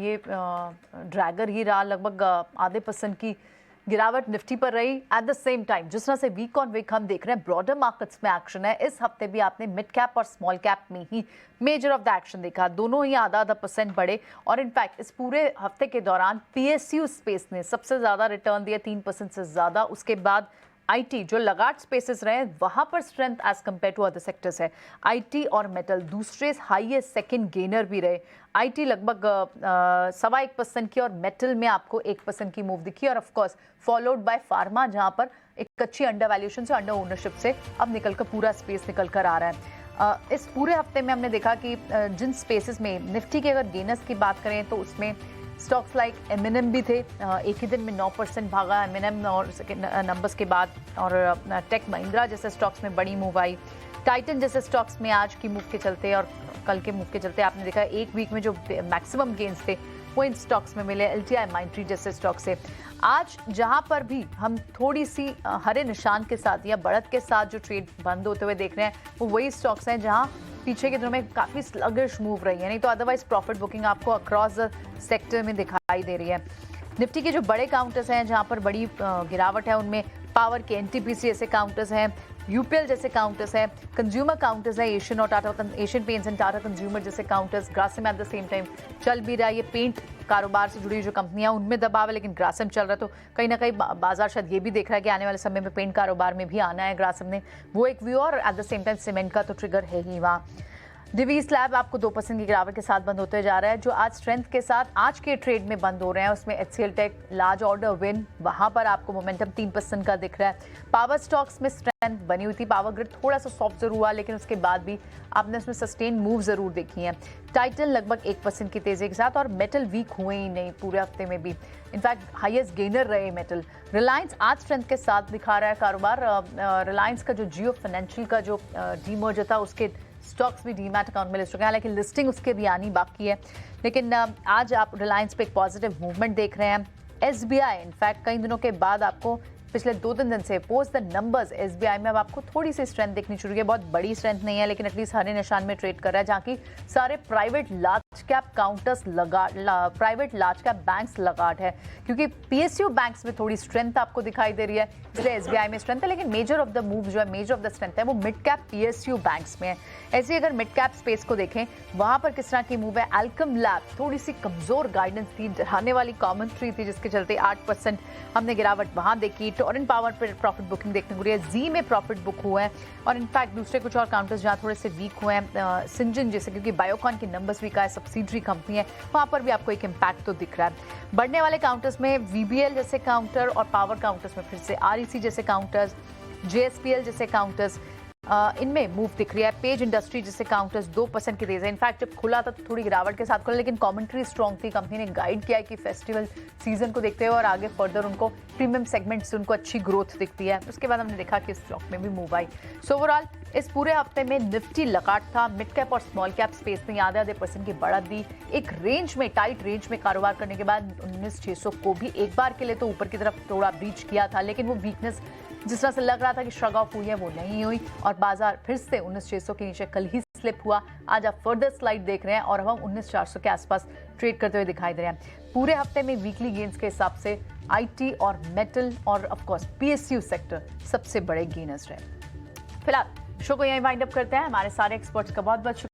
ये ड्रैगर ही रहा, लगभग आधे % की गिरावट निफ्टी पर रही। एट द सेम टाइम जिस तरह से वीक ऑन वीक हम देख रहे हैं ब्रॉडर मार्केट्स में एक्शन है, इस हफ्ते भी आपने मिड कैप और स्मॉल कैप में ही मेजर ऑफ द एक्शन देखा, दोनों ही आधा आधा % बढ़े। और इनफैक्ट इस पूरे हफ्ते के दौरान पीएसयू स्पेस ने सबसे ज्यादा रिटर्न दिया, 3% से ज्यादा। उसके बाद आईटी जो लगाट स्पेसेस रहे वहां पर strength as compared to other sectors है। आईटी और मेटल दूसरे हाईएस्ट सेकंड गेनर भी रहे। आईटी लगभग 1.25% की और मेटल में आपको 1% की मूव दिखी, और of course followed by pharma जहां पर एक अच्छी अंडर वैल्यूएशन से, अंडर ओनरशिप से अब निकलकर पूरा स्पेस निकल कर आ रहा है। इस पूरे हफ्ते में हमने देखा कि जिन स्पेसेस में निफ्टी के अगर गेनर्स की बात करें तो उसमें स्टॉक्स लाइक एमएनएम भी थे, एक ही दिन में 9% भागा एमएनएम और नंबर्स के बाद, और टेक महिंद्रा जैसे स्टॉक्स में बड़ी मूव आई। टाइटन जैसे स्टॉक्स में आज की मूव के चलते और कल के मूव के चलते आपने देखा एक वीक में जो मैक्सिमम गेन्स थे वो इन स्टॉक्स में मिले, एलटीआई माइंट्री जैसे स्टॉक से। आज जहां पर भी हम थोड़ी सी हरे निशान के साथ या बढ़त के साथ जो ट्रेड बंद होते हुए देख रहे हैं वो वही स्टॉक्स हैं जहां पीछे के दिनों में काफी स्लगिश मूव रही है, नहीं तो अदरवाइज प्रॉफिट बुकिंग आपको अक्रॉस द सेक्टर में दिखाई दे रही है। निफ्टी के जो बड़े काउंटर्स हैं जहां पर बड़ी गिरावट है उनमें पावर के एनटीपीसी ऐसे काउंटर्स हैं, यूपीएल जैसे काउंटर्स हैं, कंज्यूमर काउंटर्स है एशियन और Tata, Asian Paints and Tata Consumer जैसे counters. Grasim at the same time चल भी रहा है, ये पेंट कारोबार से जुड़ी जो कंपनियां उनमें दबाव है, लेकिन ग्रासिम चल रहा है, तो कहीं ना कहीं बाजार शायद ये भी देख रहा है कि आने वाले समय में पेंट कारोबार में भी आना है ग्रासिम ने, वो एक व्यू। और eight the same time cement का तो ट्रिगर है ही वहाँ। डिवी स्लैब आपको 2% की गिरावट के साथ बंद होते जा रहा है। जो आज स्ट्रेंथ के साथ आज के ट्रेड में बंद हो रहे हैं उसमें HCL Tech large order win, वहां पर आपको मोमेंटम 3% का दिख रहा है। पावर स्टॉक्स में स्ट्रेंथ बनी हुई थी, पावर ग्रिड थोड़ा सा सॉफ्ट जरूर हुआ लेकिन उसके बाद भी आपने उसमें सस्टेन मूव जरूर देखी है। टाइटन लगभग 1% की तेजी के साथ, और मेटल वीक हुए ही नहीं पूरे हफ्ते में भी, इनफैक्ट हाईएस्ट गेनर रहे मेटल। रिलायंस आज स्ट्रेंथ के साथ दिखा रहा है कारोबार। रिलायंस का जो जियो फाइनेंशियल का जो डीमर्जर था उसके स्टॉक्स भी डीमैट अकाउंट में लिस्ट हो गए हैं, हालांकि लिस्टिंग उसके भी आनी बाकी है, लेकिन आज आप रिलायंस पे एक पॉजिटिव मूवमेंट देख रहे हैं। एसबीआई इनफैक्ट कई दिनों के बाद आपको पिछले 2-3 दिन से पोस्ट द नंबर्स एसबीआई में अब आपको थोड़ी सी स्ट्रेंथ देखनी शुरू हुई है, बहुत बड़ी स्ट्रेंथ नहीं है लेकिन एटलीस्ट हरे निशान में ट्रेड कर रहा है, जहाँ की सारे private large cap counters private large cap banks लगाट है, क्योंकि पीएसयू बैंक्स में थोड़ी स्ट्रेंथ आपको दिखाई दे रही है, इसलिए एसबीआई में स्ट्रेंथ है, लेकिन मेजर ऑफ द मूव जो है, मेजर ऑफ द स्ट्रेंथ है वो मिड कैप पीएसयू बैंक्स में है। ऐसे अगर मिड कैप स्पेस को देखें वहां पर किस तरह की मूव है, एल्कम लैब थोड़ी सी कमजोर गाइडेंस थी, डराने वाली कॉमेंट्री थी जिसके चलते 8% हमने गिरावट वहां देखी। टोरेंट पावर पर प्रॉफिट बुकिंग देखने को रही है, जी में प्रॉफिट बुक हुआ है, और इनफैक्ट दूसरे कुछ और काउंटर्स जहां थोड़े से वीक हुए हैं, सिंजन जैसे, क्योंकि बायोकॉन की नंबर्स वीक आए, सब्सिडरी कंपनी है, वहां पर भी आपको एक इम्पैक्ट तो दिख रहा है। बढ़ने वाले काउंटर्स में वीबीएल जैसे काउंटर और पावर काउंटर्स में फिर से आरईसी जैसे काउंटर्स, जेएसपीएल जैसे काउंटर्स, इनमें मूव दिख रही है। पेज इंडस्ट्री जैसे काउंटर्स 2% की तेजी है, इनफैक्ट जब खुला था तो थोड़ी गिरावट के साथ खुला, लेकिन कमेंट्री स्ट्रॉन्ग थी, कंपनी ने गाइड किया है कि फेस्टिवल सीजन को देखते हुए और आगे फर्दर उनको प्रीमियम सेगमेंट से उनको अच्छी ग्रोथ दिखती है। उसके बाद हमने देखा कि स्टॉक में भी मूव आई। सो ओवरऑल इस पूरे हफ्ते में निफ्टी लगाट था, मिड कैप और स्मॉल कैप स्पेस में आधे % की बढ़त दी, एक रेंज में, टाइट रेंज में कारोबार करने के बाद 19,600 को भी एक बार के लिए तो ऊपर की तरफ थोड़ा ब्रीच किया था, लेकिन वो वीकनेस जिस तरह से लग रहा था कि श्रग ऑफ हुई है वो नहीं हुई, और बाजार फिर से 19,600 के नीचे कल ही स्लिप हुआ। आज आप फर्दर स्लाइड देख रहे हैं और हम 19,400 के आसपास ट्रेड करते हुए दिखाई दे रहे हैं। पूरे हफ्ते में वीकली गेन्स के हिसाब से आईटी और मेटल और ऑफ कोर्स पीएसयू सेक्टर सबसे बड़े गेनर्स रहे। फिलहाल शो को यहीं वाइंड अप करते हैं। हमारे सारे एक्सपर्ट्स का बहुत बहुत